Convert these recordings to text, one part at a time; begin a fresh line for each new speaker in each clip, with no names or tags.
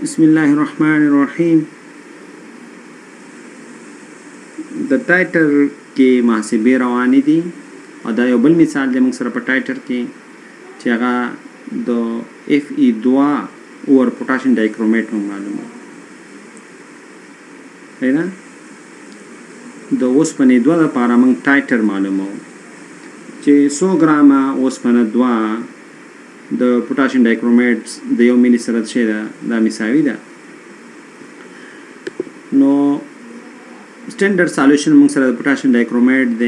بسم الله الرحمن الرحیم. د ټایټر کې محاسبې روانې دي او دا یو بل مثال دی موږ سره په ټایټر کې چې هغه د Fe2 اور پوټاشیم ډایکرومیټ موږ معلومه دی نه د اوسپنې 2 لپاره موږ ټایټر معلومو چې 100 ګرامه اوسپنه 2 د پوټاشیم ډایکرومیټ د 1 ملي سره څه ده دا مساوي ده. نو standard solution موږ سره د پوټاشیم ډایکرومیټ د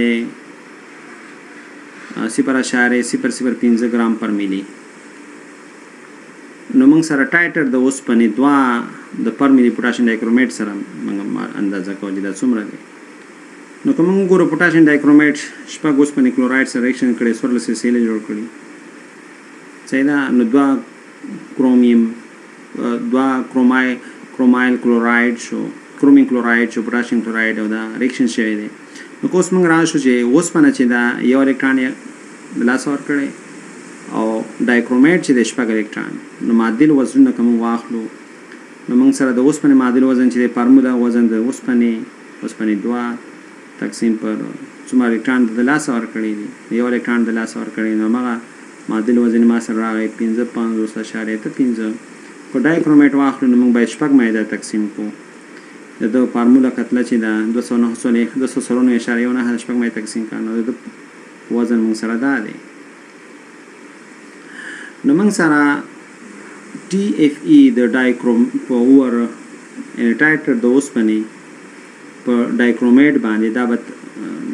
0.005 ګرام پر ملي. نو موږ سره ټایټر د اوسپنې 2 د پر ملي پوټاشیم ډایکرومیټ سره موږ اندازه کوو چې دا څومره دی. نو کوم ګورو پوټاشیم ډایکرومیټ شپږ اوسپنې کلورایډ سره ریاکشن کړي 14 سیل جوړ کړي څنګه نو 2 کرومیوم 2 کرومایل کلورایډ شو کرومین کلورایډ شو پوټاشیم کلورایډ او دا ریاکشن شوی دی. نو کوس موږ راشو چې اوسپنه چې دا یو الکترون یې د لاس ور کړي او ډایکرومیټ چې د شپږ الکترون نو معادل وزن کوم واخلو نو موږ سره د اوسپنې معادل وزن چې د فارمولا وزن د اوسپنې 2 تقسیم پر څومره الکترون د لاس ور کړي دي یو الکترون د لاس ور کړي نو هغه معادل وزن ما سره راغی 55.5 کو ډایکرومیټ واخلو نو موږ باید شپږ مایده تقسیم کو د فارمولا کتله چې دا 209.1 شپږ مایده تقسیم کړه د وزن موږ سره دا دی. نو موږ سره TFE د ډایکروم په اور ان ټایټر د اوسپنې په ډایکرومیټ باندې دا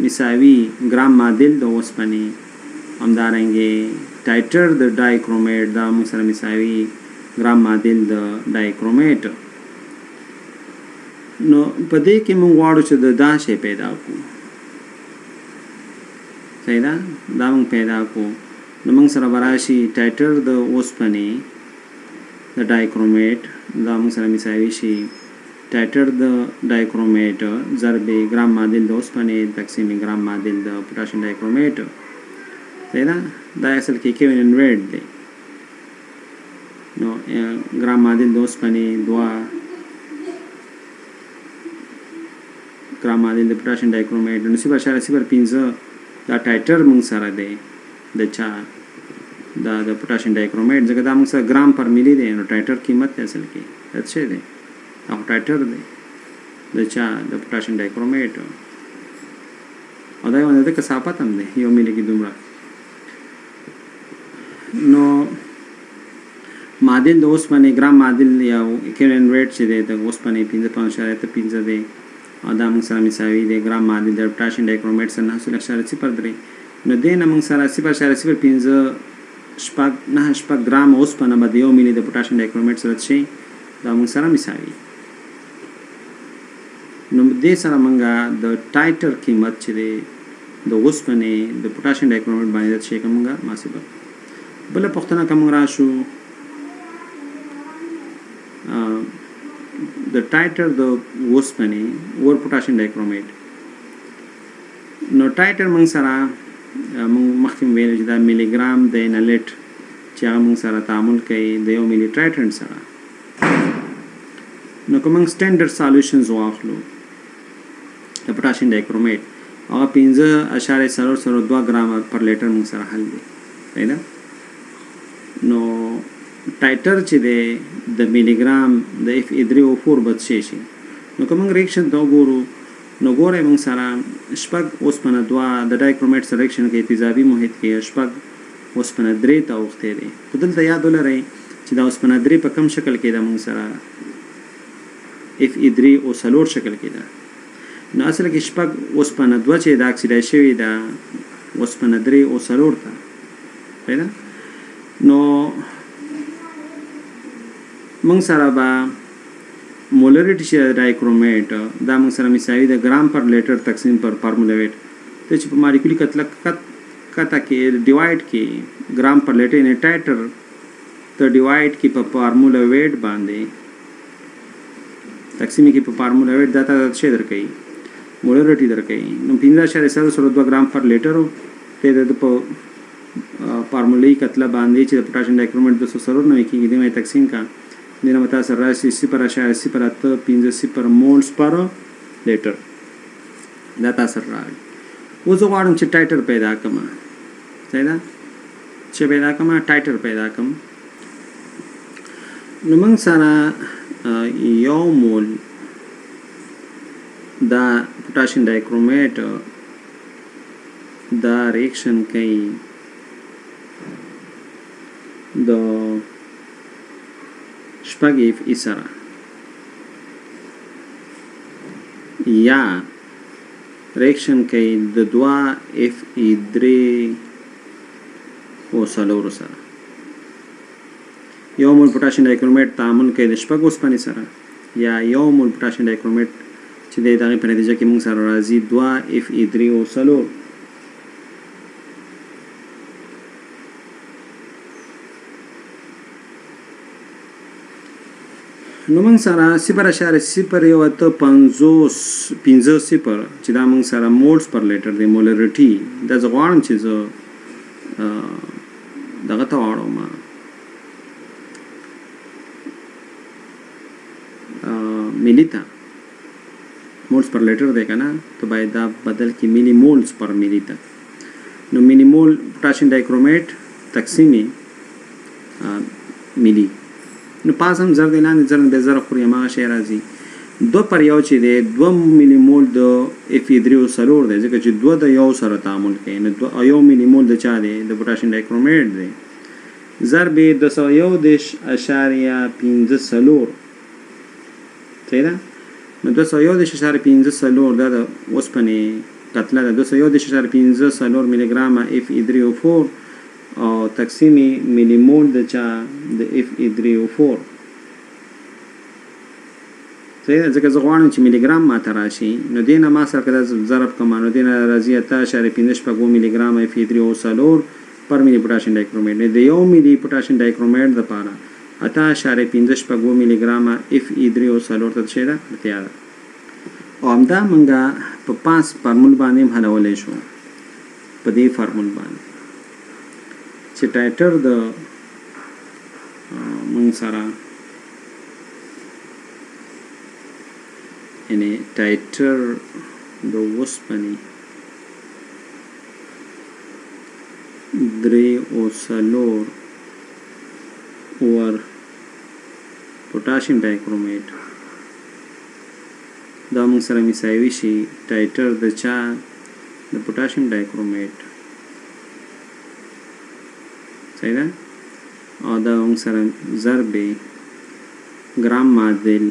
مساوي ګرام معادل د اوسپنې همدارنګه ټایټر د ډایکرومیټ دا موږ سره مساوي ګرام معادل د ډایکرومیټ. نو په دې کې موږ غواړو چې د دا شی پیدا کړو صحیح ده دا موږ پیدا کړو نو موږ سره براشي ټایټر د اوسپنې د ډایکرومیټ دا موږ سره مساوي شي ټایټر د ډایکرومیټ ضرب ګرام معادل د اوسپنې تقسیم ګرام معادل د پوټاشیم ډایکرومیټ صحیح ده دا اصل کې کیوین ریډ دی. نو ګرام معادل د اوسپنې 2 ګرام معادل د پوټاشیم ډایکرومیټ نو 0.05 دا ټایټر موږ سره دی د چا دا د پوټاشیم ډایکرومیټ ځکه دا موږ سره ګرام پر ملي دی نو ټایټر قیمت اصل کې څه دی او ټایټر دی د چا د پوټاشیم ډایکرومیټ او دا یو د کثافت هم دی 1 ملي کې دومره. نو معادل د اوسپنې ګرام معادل یا کیلوین ریټ چې دی د اوسپنې 55.5 دی او دا موږ سره مساوي دی ګرام معادل د پوټاشیم ډایکرومیټ سره 9.03 نو دې نه موږ سره 0.05 ګرام اوسپنه به د 1 ملي د پوټاشیم ډایکرومیټ سره شي دا موږ سره مساوي. نو دې سره موږ د ټایټر قیمت چې دی د اوسپنې د پوټاشیم ډایکرومیټ باندې شي کومه محاسبه بل پښتنه کوم راشو د ټایټر د اوسپنې اور پوټاشیم ډایکرومیټ نو ټایټر موږ سره موږ مخکې ویل چې دا ملي ګرام د انلیټ چې هغه موږ سره تعامل کوي د 1 ملي ټایټر سره. نو کوم سټانډرډ سولوشنز واخلو د پوټاشیم ډایکرومیټ هغه 15.002 ګرام پر لیټر موږ سره حل دی صحیح ده. نو ټایټر چې دی د ملي ګرام د Fe3O4 بد شي نو کوم ریاکشن دا ګورو نو ګورې موږ سره شپږ اوسپنه 2 د ډایکرومیټ سره ریاکشن کې تیزابي محیط کې شپږ اوسپنه 3 ته وخته دي په دلته یاد ولرئ چې دا اوسپنه 3 په کم شکل کې دا موږ سره Fe3O4 شکل کې ده نو اصل کې شپږ اوسپنه 2 چې د اکسیدای شوی دا اوسپنه 3O4 ته پیدا. نو موږ سره به مولریټي چې ډایکرومیټ دا موږ سره مساوي د ګرام پر لیټر تقسیم پر فارمولا ویټ ته چې په مالیکولي کتله کته کې ډیوایډ کې ګرام پر لیټر نه ټایټر ته ډیوایډ کې په فارمولا ویټ باندې تقسیم کې په فارمولا ویټ دا ته څه درکې مولریټي درکې نو 15.002 ګرام پر لیټر ته د په فارمولې کتله باندې چې د پوټاشیم ډایکرومیټ 200 نه کېږي د مې تقسیم کا دینه متا سره راشي 0.00850 مولز پر لیټر دا تاسو راغلی. اوس غواړم چې ټایټر پیدا کړم. صحیح ده؟ چې پیدا کړم ټایټر پیدا کړم. نو موږ سره یو مول دا پوټاشیم ډایکرومیټ دا ریاکشن کوي د شپږ اف ای سره یا ریاکشن کوي د 2 اف ای 3 او څلور سره. یو مول پوټاشیم ډایکرومیټ تعامل کوي د شپږ اوسپنې سره یا یو مول پوټاشیم ډایکرومیټ چې د دغه په نتیجه کې موږ سره راځي 2 اف ای 3 او څلور. نو موږ سره 0.015 چې دا موږ سره مولز پر لیټر دی مولریټي دا زه غواړم چې زه دغه ته واړم ملي ته مولز پر لیټر دی که نه تو باید دا بدل کې ملي مولز پر ملي ته. نو ملي مول پوټاشیم ډایکرومیټ تقسیمې ملي نو پاس هم زر دی لاندې زر به زر خوري هماغه شی راځي 2 پر یو چې دی 2 ملي مول د اف ای 3 او څلور دی ځکه چې 2 د یو سره تعامل کوي نو یو ملي مول د چا دی د پوټاشیم ډایکرومیټ دی ضرب 211.5 صحیح ده. نو 211.5 دا د اوسپنې کتله ده 211.5 ملي ګرام اف ای 3 او 4 او تقسیمي ملي مول د چا د اف ای 3 او 4 صحیح ده. ځکه زه غواړم چې ملي ګرام ماته راشي نو دې نه ما سره که دا ضرب کړم نو دې نه راځي 8.5 ملي ګرام اف ای 3 او څلور پر ملي پوټاشیم ډایکرومیټ د یو ملي پوټاشیم ډایکرومیټ دپاره 8.5 ملي ګرام اف ای 3 او څلور ته څه ده اړتیا ده. او همدا موږ په 5 فارمول باندې هم حلولی شو په دې فارمول باندې چې ټایټر د موږ سره یعنی ټایټر د اوسپنې 3 او څلور اور پوټاشیم ډایکرومیټ دا موږ سره مساوي شي ټایټر د چا د پوټاشیم ډایکرومیټ صحیح ده. او دا موږ سره ضرب ګرام معادل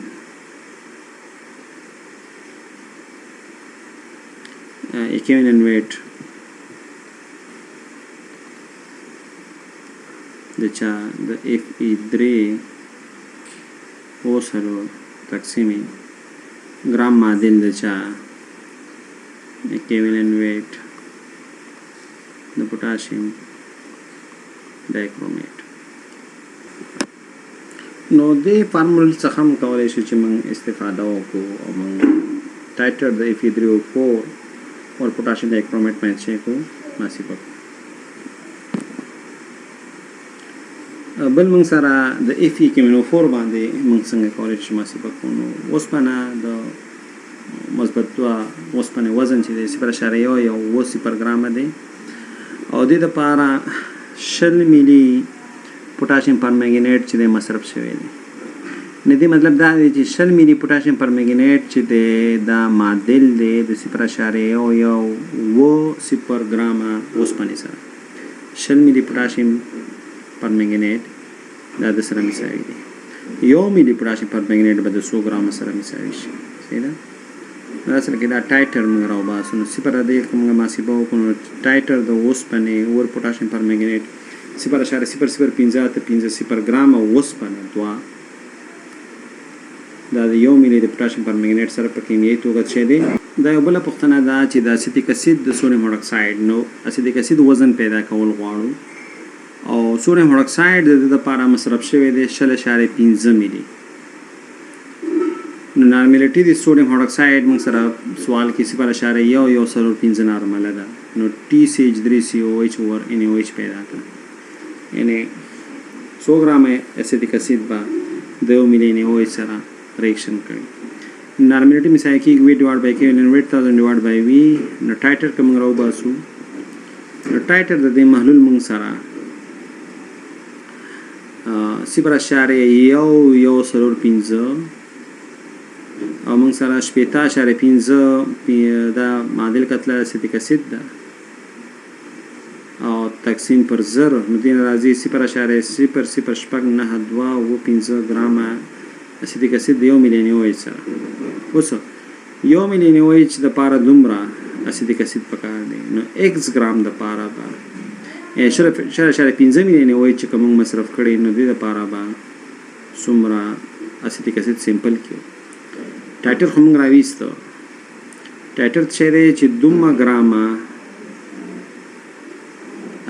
equivalent weight د چا د اف ای 3 او څلور تقسیمي ګرام معادل د چا equivalent weight د پوټاشیم ډایکرومیټ. نو دې فارمول څخه هم کولی شو چې موږ استفاده وکړو او موږ ټایټر د اف ای 3 او 4 اور پوټاشیم ډایکرومیټ باندې چې کو محاسبه وکړو. بل موږ سره د اف ای کیمینو 4 باندې موږ څنګه کولی شو محاسبه وکړو. نو اوسپنه د مثبت اوسپنې وزن چې دی 0.1 ګرامه دی او دې دپاره 20 ملي پوټاشیم پرمنګنیټ چې دی مصرف شوی دی. نو دې مطلب دا دی چې 20 ملي پوټاشیم پرمنګنیټ چې دی دا معادل دی د 0.1 ګرامه اوسپنې سره 20 ملي پوټاشیم پرمنګنیټ دا د سره مساوي دی. یو ملي پوټاشیم پرمنګنیټ به د 100 ګرامه سره مساوي شي. صحیح ده. دا سره کې دا ټایټر موږ راوباسو نو 0.1 موږ محاسبه وکړو. ټایټر د اوسپنې اور پوټاشیم پرمنګنیټ 0.0050 ګرامه اوسپنه دوه دا د یو ملي د پوټاشیم پرمنګنیټ سره په کیمیایي توګه څه دی. دا یو بله پوښتنه ده چې د اسیټیک اسید د سوډیم هایډروکساید نو اسیټیک اسید وزن پیدا کول غواړو او سوډیم هایدروکساید د دې لپاره مصرف شوی دی 0.5 ملي. نو نارملیټي د سوډیم هایدروکساید موږ سره سوال کې 0.1 نارمله ده نو TCH3COH اور NaOH پیدا کړه یعنی 100 ګرام اسیټیک اسید با د 1 میلیون OH سره ریاکشن کوي. نارمالټي مثال کې V ډیوایډ بای K ان 8000 ډیوایډ بای V. نو ټایټر کوم راو باسو. نو ټایټر د دې محلول موږ سره 0.115 او موږ سره 0.5 دا معادل کتله اسیتیک اسید ده او تقسیم پر زر نو دین راځي 0.0092 ګرامه اسیتیک اسید د 1 میلیون OH سره. اوس 1 میلیون OH د پاره دومره اسیتیک اسید پکار دی نو x ګرام د پاره به 0.5 میلیون OH چې کوم مصرف کړي نو د پاره به څومره اسیتیک اسید سیمپل کیو. ټایټر هم راويستو ټایټر چې 2 ګرامه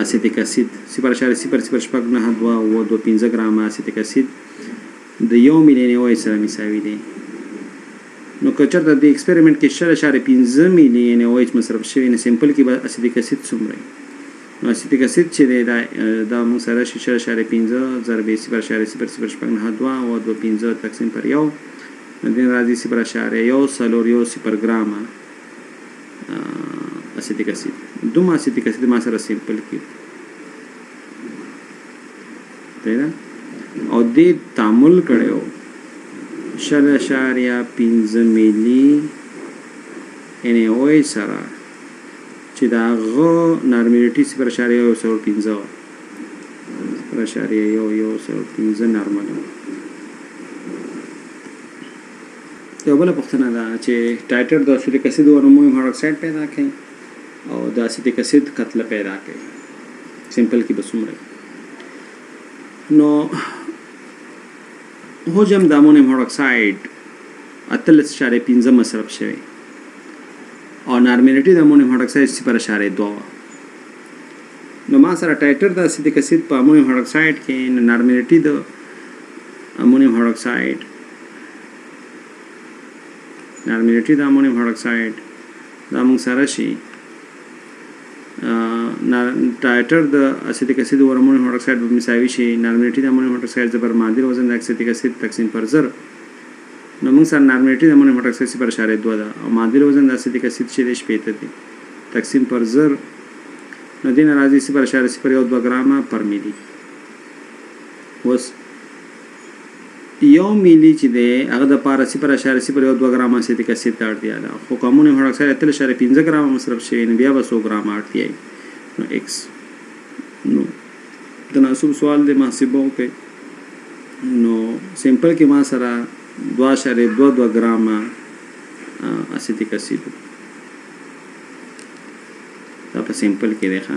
اسیتیک اسید 0.0092 ګرامه اسیتیک اسید د 1 میلیون OH سره مساوي دی. نو کچرته د ایکسپریمنت کې 0.5 میلیون OH مصرف شوی نه سیمپل کې به اسیتیک اسید څومره نو اسیتیک اسید چې دا موږ سره 0.5 ضرب 0.0092 تقسیم پر 1 نو دین راځي 0.1 ګرامه اسیتیک اسید. دوه اسیتیک اسید ما سره سیمپل کې دی او دې تعامل کړو 0.5 میلی NaOH سره چې دا غو نارمالټي 0.115 نارمل. یو بل پوښتنه ده چې ټایټر د اسیتیک اسید او امونیم هایدروکساید پیدا کوي او د اسیتیک اسید کتله پیدا کوي سیمپل کې بسومره نو حجم د امونیم هایدروکساید 38.15 مصرف شوی او نارمالټي د امونیم هایدروکساید 0.2 نو ما سره ټایټر د اسیتیک اسید په امونیم هایدروکساید کې نارمالټي د امونیم هایدروکساید دا موږ سره شي ټایټر د اسیتیک اسید او امونیم هایدروکساید په مساوي شي نارمالټي د امونیم هایدروکساید زبر معادل وزن د اسیتیک اسید تقسیم پر زر نو موږ سره نارمالټي د امونیم هایدروکساید 0.2 ده او معادل وزن د اسیتیک اسید چې 0.8 دی تقسیم پر زر نو دین راځي 0.02 ګرامه پر میلی. اوس 1 میلی چې دی هغه د پاره 0.02 ګرامه اسیتیک اسید ته اړتیا ده خو امونیم هایدروکساید 3.5 ګرامه مصرف شوی نو بیا به 100 ګرامه اړتیا نو x نو تناسب سوال د محاسبه کوي نو سیمپل کې ما سره 2.22 ګرامه اسیتیک اسید دا په سیمپل کې دی ښه